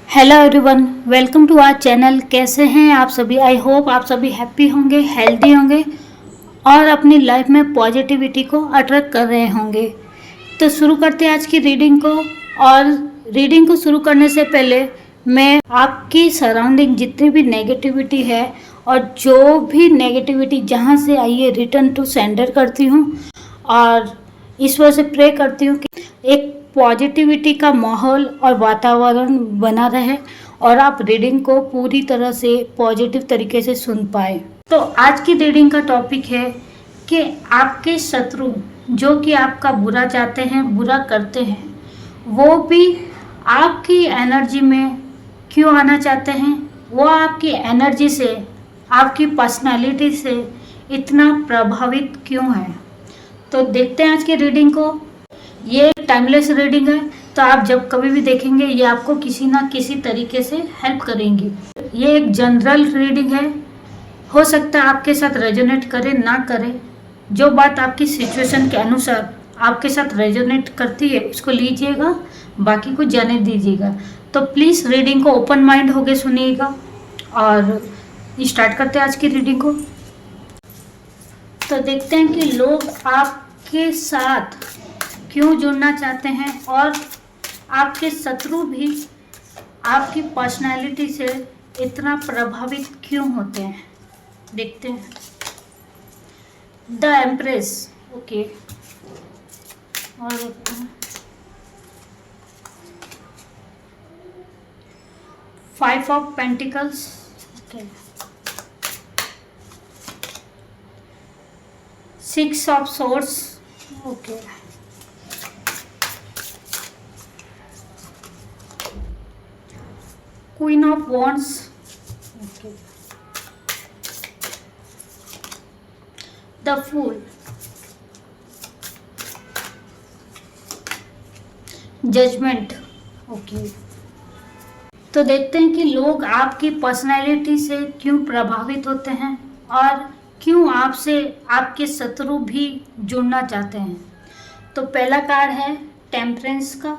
Hello everyone, welcome to our channel. कैसे हैं आप सभी? आई होप आप सभी हैप्पी होंगे, हेल्दी होंगे और अपनी लाइफ में पॉजिटिविटी को अट्रैक्ट कर रहे होंगे। तो शुरू करते हैं आज की रीडिंग को। और रीडिंग को शुरू करने से पहले मैं आपकी सराउंडिंग जितनी भी नेगेटिविटी है और जो भी नेगेटिविटी जहाँ से आई है रिटर्न टू सेंडर करती हूँ और ईश्वर से प्रे करती हूँ कि एक पॉजिटिविटी का माहौल और वातावरण बना रहे और आप रीडिंग को पूरी तरह से पॉजिटिव तरीके से सुन पाए। तो आज की रीडिंग का टॉपिक है कि आपके शत्रु जो कि आपका बुरा चाहते हैं, बुरा करते हैं, वो भी आपकी एनर्जी में क्यों आना चाहते हैं, वो आपकी एनर्जी से, आपकी पर्सनालिटी से इतना प्रभावित क्यों है। तो देखते हैं आज की रीडिंग को। ये टाइमलेस रीडिंग है, तो आप जब कभी भी देखेंगे ये आपको किसी ना किसी तरीके से हेल्प करेंगी। ये एक जनरल रीडिंग है, हो सकता है आपके साथ रेजोनेट करे ना करे। जो बात आपकी सिचुएशन के अनुसार आपके साथ रेजोनेट करती है उसको लीजिएगा, बाकी को जाने दीजिएगा। तो प्लीज़ रीडिंग को ओपन माइंड होके सुनिएगा और स्टार्ट करते हैं आज की रीडिंग को। तो देखते हैं कि लोग आपके साथ क्यों जुड़ना चाहते हैं और आपके शत्रु भी आपकी पर्सनालिटी से इतना प्रभावित क्यों होते हैं। देखते हैं। द एम्प्रेस, ओके, और देखते हैं 5 of pentacles, okay, 6 of swords, okay, Queen of Wands, okay, the Fool, Judgment, okay. तो देखते हैं कि लोग आपकी पर्सनैलिटी से क्यों प्रभावित होते हैं और क्यों आपसे आपके शत्रु भी जुड़ना चाहते हैं। तो पहला कार्ड है टेम्परेंस का।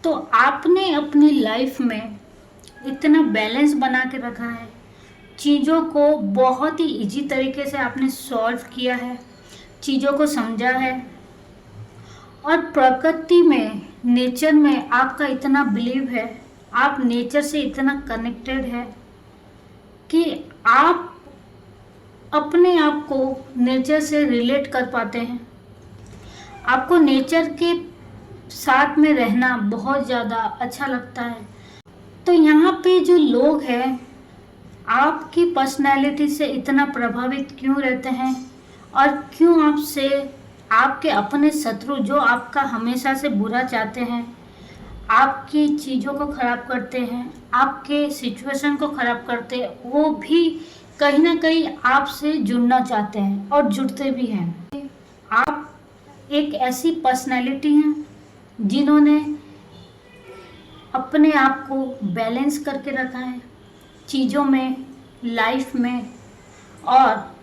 तो आपने अपनी लाइफ में इतना बैलेंस बना के रखा है, चीज़ों को बहुत ही इजी तरीके से आपने सॉल्व किया है, चीज़ों को समझा है और प्रकृति में, नेचर में आपका इतना बिलीव है, आप नेचर से इतना कनेक्टेड है कि आप अपने आप को नेचर से रिलेट कर पाते हैं। आपको नेचर के साथ में रहना बहुत ज़्यादा अच्छा लगता है। तो यहाँ पे जो लोग हैं आपकी पर्सनैलिटी से इतना प्रभावित क्यों रहते हैं और क्यों आपसे, आपके अपने शत्रु जो आपका हमेशा से बुरा चाहते हैं, आपकी चीज़ों को ख़राब करते हैं, आपके सिचुएशन को ख़राब करते हैं, वो भी कहीं ना कहीं आपसे जुड़ना चाहते हैं और जुड़ते भी हैं। आप एक ऐसी पर्सनैलिटी हैं जिन्होंने अपने आप को बैलेंस करके रखा है चीज़ों में, लाइफ में, और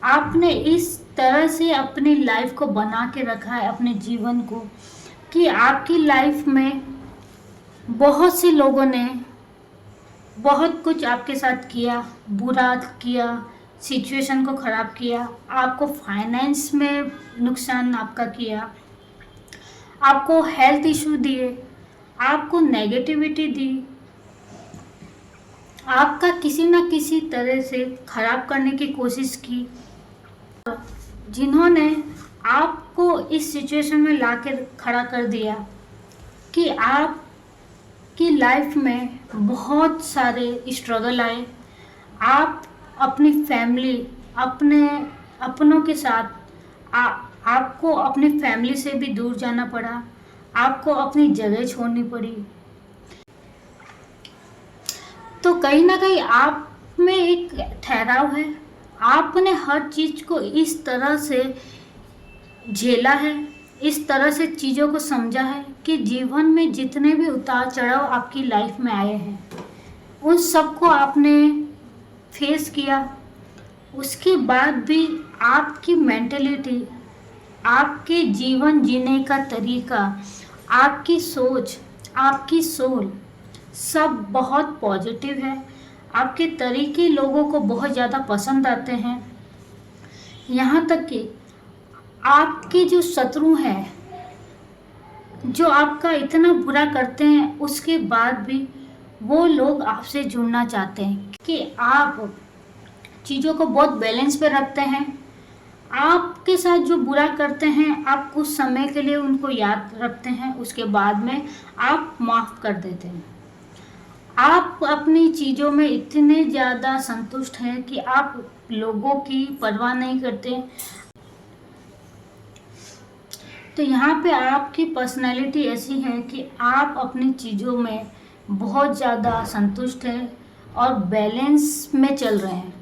आपने इस तरह से अपनी लाइफ को बना के रखा है, अपने जीवन को, कि आपकी लाइफ में बहुत से लोगों ने बहुत कुछ आपके साथ किया, बुरा किया, सिचुएशन को ख़राब किया, आपको फाइनेंस में नुकसान आपका किया, आपको हेल्थ इशू दिए, आपको नेगेटिविटी दी, आपका किसी न किसी तरह से ख़राब करने की कोशिश की, जिन्होंने आपको इस सिचुएशन में ला के खड़ा कर दिया कि आपकी लाइफ में बहुत सारे स्ट्रगल आए। आप अपनी फैमिली, अपनों के साथ आपको अपनी फैमिली से भी दूर जाना पड़ा, आपको अपनी जगह छोड़नी पड़ी। तो कहीं ना कहीं आप में एक ठहराव है, आपने हर चीज़ को इस तरह से झेला है, इस तरह से चीज़ों को समझा है कि जीवन में जितने भी उतार चढ़ाव आपकी लाइफ में आए हैं उन सबको आपने फेस किया। उसके बाद भी आपकी मेंटलिटी, आपके जीवन जीने का तरीका, आपकी सोच, आपकी सोल सब बहुत पॉजिटिव है, आपके तरीके लोगों को बहुत ज़्यादा पसंद आते हैं। यहाँ तक कि आपके जो शत्रु हैं, जो आपका इतना बुरा करते हैं, उसके बाद भी वो लोग आपसे जुड़ना चाहते हैं कि आप चीज़ों को बहुत बैलेंस पे रखते हैं। आपके साथ जो बुरा करते हैं, आप कुछ समय के लिए उनको याद रखते हैं, उसके बाद में आप माफ़ कर देते हैं। आप अपनी चीज़ों में इतने ज़्यादा संतुष्ट हैं कि आप लोगों की परवाह नहीं करते। तो यहाँ पे आपकी पर्सनैलिटी ऐसी है कि आप अपनी चीज़ों में बहुत ज़्यादा संतुष्ट हैं और बैलेंस में चल रहे हैं।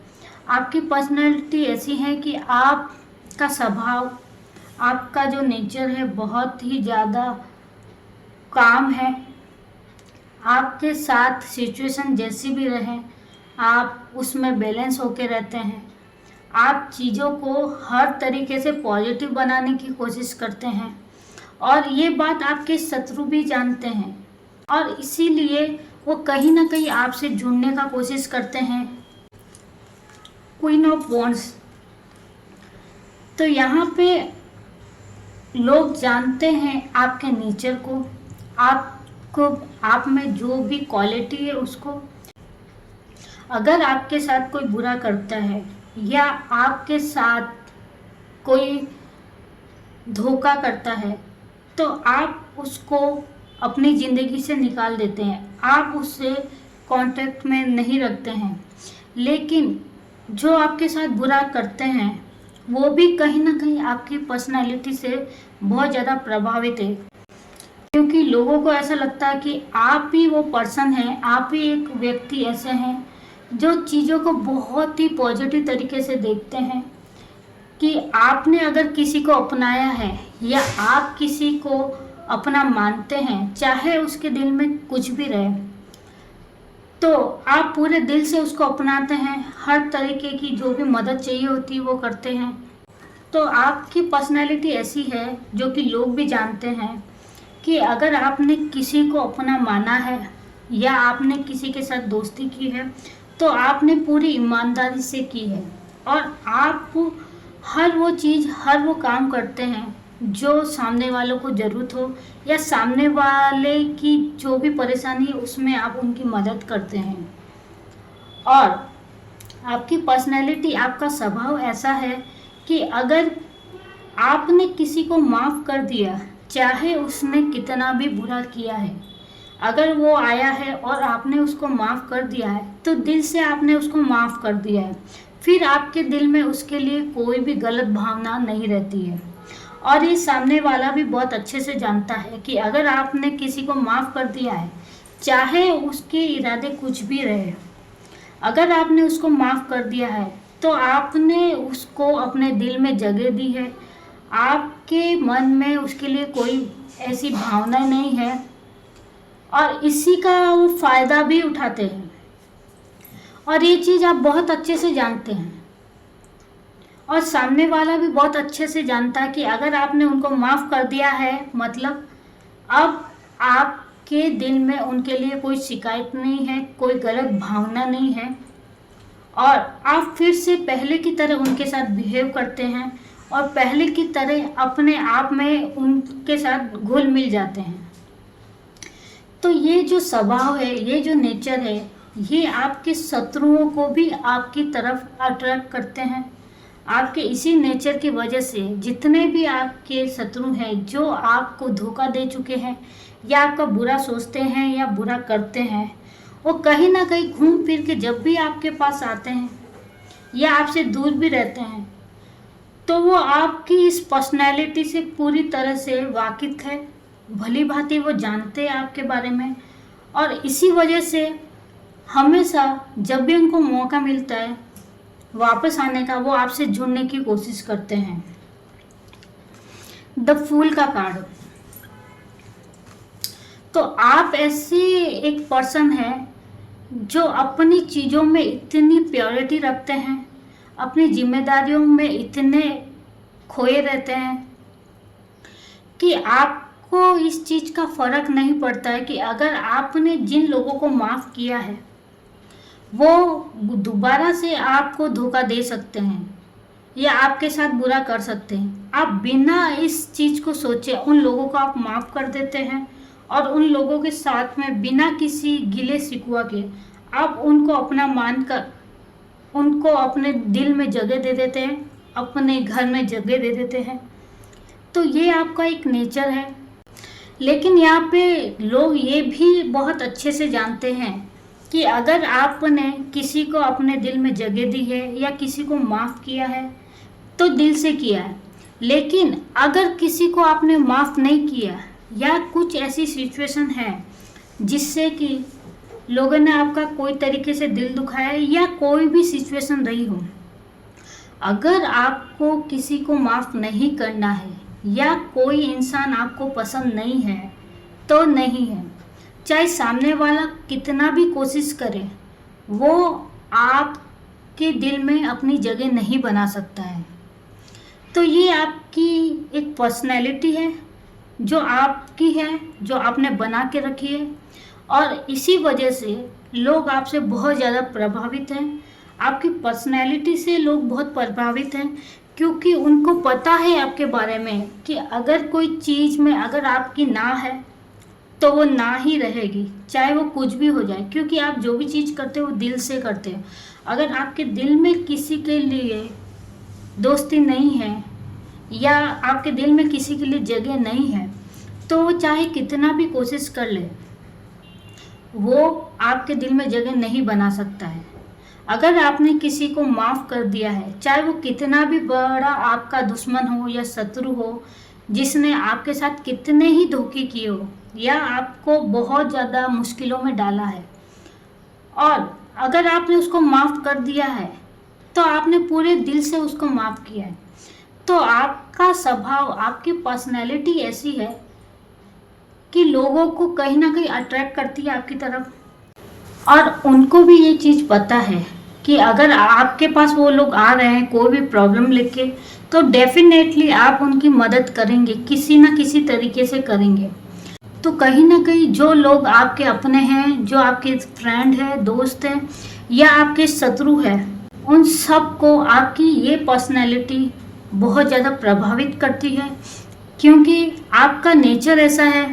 आपकी पर्सनैलिटी ऐसी है कि आपका स्वभाव, आपका जो नेचर है बहुत ही ज़्यादा काम है। आपके साथ सिचुएशन जैसी भी रहे, आप उसमें बैलेंस होके रहते हैं। आप चीज़ों को हर तरीके से पॉजिटिव बनाने की कोशिश करते हैं और ये बात आपके शत्रु भी जानते हैं और इसीलिए वो कहीं ना कहीं आपसे जुड़ने का कोशिश करते हैं। क्वीन ऑफ वॉन्ड्स, तो यहाँ पे लोग जानते हैं आपके नेचर को, आप में जो भी क्वालिटी है उसको। अगर आपके साथ कोई बुरा करता है या आपके साथ कोई धोखा करता है तो आप उसको अपनी ज़िंदगी से निकाल देते हैं, आप उससे कांटेक्ट में नहीं रखते हैं। लेकिन जो आपके साथ बुरा करते हैं वो भी कहीं ना कहीं आपकी पर्सनालिटी से बहुत ज़्यादा प्रभावित है, क्योंकि लोगों को ऐसा लगता है कि आप ही वो पर्सन हैं, आप ही एक व्यक्ति ऐसे हैं जो चीज़ों को बहुत ही पॉजिटिव तरीके से देखते हैं कि आपने अगर किसी को अपनाया है या आप किसी को अपना मानते हैं, चाहे उसके दिल में कुछ भी रहे, तो आप पूरे दिल से उसको अपनाते हैं। हर तरीके की जो भी मदद चाहिए होती है वो करते हैं। तो आपकी पर्सनैलिटी ऐसी है जो कि लोग भी जानते हैं कि अगर आपने किसी को अपना माना है या आपने किसी के साथ दोस्ती की है तो आपने पूरी ईमानदारी से की है और आप हर वो चीज़, हर वो काम करते हैं जो सामने वालों को ज़रूरत हो या सामने वाले की जो भी परेशानी है उसमें आप उनकी मदद करते हैं। और आपकी पर्सनैलिटी, आपका स्वभाव ऐसा है कि अगर आपने किसी को माफ़ कर दिया, चाहे उसने कितना भी बुरा किया है, अगर वो आया है और आपने उसको माफ़ कर दिया है तो दिल से आपने उसको माफ़ कर दिया है, फिर आपके दिल में उसके लिए कोई भी गलत भावना नहीं रहती है। और ये सामने वाला भी बहुत अच्छे से जानता है कि अगर आपने किसी को माफ़ कर दिया है, चाहे उसके इरादे कुछ भी रहे, अगर आपने उसको माफ़ कर दिया है तो आपने उसको अपने दिल में जगह दी है, आपके मन में उसके लिए कोई ऐसी भावना नहीं है और इसी का वो फ़ायदा भी उठाते हैं। और ये चीज़ आप बहुत अच्छे से जानते हैं और सामने वाला भी बहुत अच्छे से जानता है कि अगर आपने उनको माफ़ कर दिया है मतलब अब आपके दिल में उनके लिए कोई शिकायत नहीं है, कोई गलत भावना नहीं है और आप फिर से पहले की तरह उनके साथ बिहेव करते हैं और पहले की तरह अपने आप में उनके साथ घुल मिल जाते हैं। तो ये जो स्वभाव है, ये जो नेचर है, ये आपके शत्रुओं को भी आपकी तरफ अट्रैक्ट करते हैं। आपके इसी नेचर की वजह से जितने भी आपके शत्रु हैं जो आपको धोखा दे चुके हैं या आपका बुरा सोचते हैं या बुरा करते हैं, वो कहीं ना कहीं घूम फिर के जब भी आपके पास आते हैं या आपसे दूर भी रहते हैं तो वो आपकी इस पर्सनैलिटी से पूरी तरह से वाकिफ है, भली भांति वो जानते हैं आपके बारे में और इसी वजह से हमेशा जब भी उनको मौका मिलता है वापस आने का, वो आपसे जुड़ने की कोशिश करते हैं। द फूल का कार्ड, तो आप ऐसे एक पर्सन है जो अपनी चीज़ों में इतनी प्योरिटी रखते हैं, अपनी जिम्मेदारियों में इतने खोए रहते हैं कि आपको आपको इस चीज़ का फ़र्क नहीं पड़ता है कि अगर आपने जिन लोगों को माफ़ किया है वो दोबारा से आपको धोखा दे सकते हैं या आपके साथ बुरा कर सकते हैं। आप बिना इस चीज़ को सोचे उन लोगों को आप माफ़ कर देते हैं और उन लोगों के साथ में बिना किसी गिले शिकवा के आप उनको अपना मानकर उनको अपने दिल में जगह दे देते हैं, अपने घर में जगह दे देते हैं। तो ये आपका एक नेचर है। लेकिन यहाँ पे लोग ये भी बहुत अच्छे से जानते हैं कि अगर आपने किसी को अपने दिल में जगह दी है या किसी को माफ़ किया है तो दिल से किया है। लेकिन अगर किसी को आपने माफ़ नहीं किया या कुछ ऐसी सिचुएशन है जिससे कि लोगों ने आपका कोई तरीके से दिल दुखाया या कोई भी सिचुएशन रही हो, अगर आपको किसी को माफ़ नहीं करना है या कोई इंसान आपको पसंद नहीं है तो नहीं है। चाहे सामने वाला कितना भी कोशिश करे वो आपके दिल में अपनी जगह नहीं बना सकता है। तो ये आपकी एक पर्सनैलिटी है जो आपकी है, जो आपने बना के रखी है और इसी वजह से लोग आपसे बहुत ज़्यादा प्रभावित हैं। आपकी पर्सनैलिटी से लोग बहुत प्रभावित हैं क्योंकि उनको पता है आपके बारे में कि अगर कोई चीज़ में अगर आपकी ना है तो वो ना ही रहेगी, चाहे वो कुछ भी हो जाए, क्योंकि आप जो भी चीज़ करते हो वो दिल से करते हो। अगर आपके दिल में किसी के लिए दोस्ती नहीं है या आपके दिल में किसी के लिए जगह नहीं है तो वो चाहे कितना भी कोशिश कर ले वो आपके दिल में जगह नहीं बना सकता है। अगर आपने किसी को माफ़ कर दिया है, चाहे वो कितना भी बड़ा आपका दुश्मन हो या शत्रु हो, जिसने आपके साथ कितने ही धोखे किए हो या आपको बहुत ज़्यादा मुश्किलों में डाला है, और अगर आपने उसको माफ़ कर दिया है तो आपने पूरे दिल से उसको माफ़ किया है, तो आपका स्वभाव, आपकी पर्सनैलिटी ऐसी है कि लोगों को कहीं ना कहीं अट्रैक्ट करती है आपकी तरफ। और उनको भी ये चीज़ पता है कि अगर आपके पास वो लोग आ रहे हैं कोई भी प्रॉब्लम लेके तो डेफिनेटली आप उनकी मदद करेंगे, किसी ना किसी तरीके से करेंगे। तो कहीं ना कहीं जो लोग आपके अपने हैं, जो आपके फ्रेंड हैं, दोस्त हैं या आपके शत्रु हैं, उन सब को आपकी ये पर्सनैलिटी बहुत ज़्यादा प्रभावित करती है क्योंकि आपका नेचर ऐसा है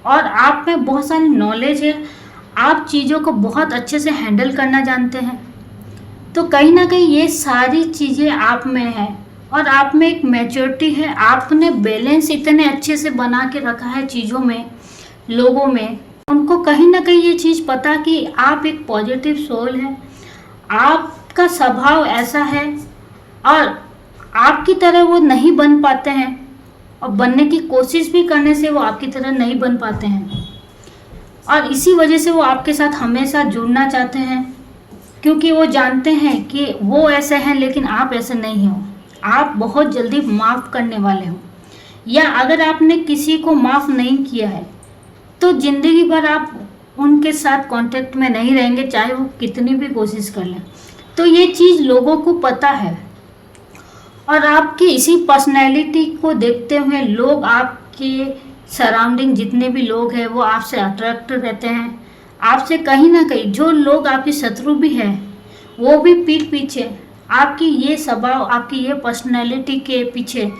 और आप में बहुत सारी नॉलेज है, आप चीज़ों को बहुत अच्छे से हैंडल करना जानते हैं। तो कहीं ना कहीं ये सारी चीज़ें आप में है और आप में एक मैच्योरिटी है। आपने बैलेंस इतने अच्छे से बना के रखा है चीज़ों में, लोगों में, उनको कहीं ना कहीं ये चीज़ पता कि आप एक पॉजिटिव सोल है, आपका स्वभाव ऐसा है और आपकी तरह वो नहीं बन पाते हैं और बनने की कोशिश भी करने से वो आपकी तरह नहीं बन पाते हैं और इसी वजह से वो आपके साथ हमेशा जुड़ना चाहते हैं क्योंकि वो जानते हैं कि वो ऐसे हैं लेकिन आप ऐसे नहीं हो। आप बहुत जल्दी माफ़ करने वाले हो, या अगर आपने किसी को माफ़ नहीं किया है तो ज़िंदगी भर आप उनके साथ कांटेक्ट में नहीं रहेंगे चाहे वो कितनी भी कोशिश कर लें। तो ये चीज़ लोगों को पता है और आपकी इसी पर्सनैलिटी को देखते हुए लोग, आपके सराउंडिंग जितने भी लोग हैं वो आपसे अट्रैक्ट रहते हैं। आपसे कहीं ना कहीं जो लोग आपके शत्रु भी हैं वो भी पीठ पीछे आपकी ये स्वभाव, आपकी ये पर्सनैलिटी के पीछे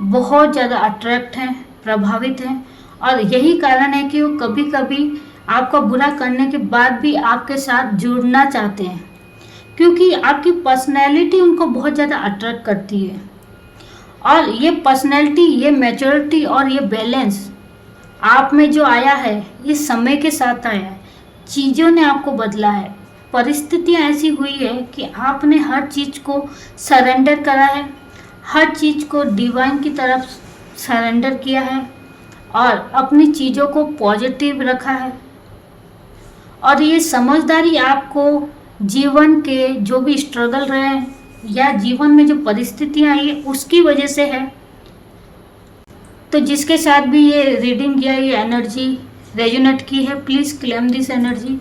बहुत ज़्यादा अट्रैक्ट हैं, प्रभावित हैं और यही कारण है कि वो कभी कभी आपका बुरा करने के बाद भी आपके साथ जुड़ना चाहते हैं क्योंकि आपकी पर्सनैलिटी उनको बहुत ज़्यादा अट्रैक्ट करती है। और ये पर्सनैलिटी, ये मैच्योरिटी और ये बैलेंस आप में जो आया है ये समय के साथ आया है। चीज़ों ने आपको बदला है, परिस्थितियाँ ऐसी हुई है कि आपने हर चीज़ को सरेंडर करा है, हर चीज़ को डिवाइन की तरफ सरेंडर किया है और अपनी चीज़ों को पॉजिटिव रखा है। और ये समझदारी आपको जीवन के जो भी स्ट्रगल रहे या जीवन में जो परिस्थितियाँ आई उसकी वजह से है। तो जिसके साथ भी ये रीडिंग या ये एनर्जी रेजोनेट की है, प्लीज़ क्लेम दिस एनर्जी।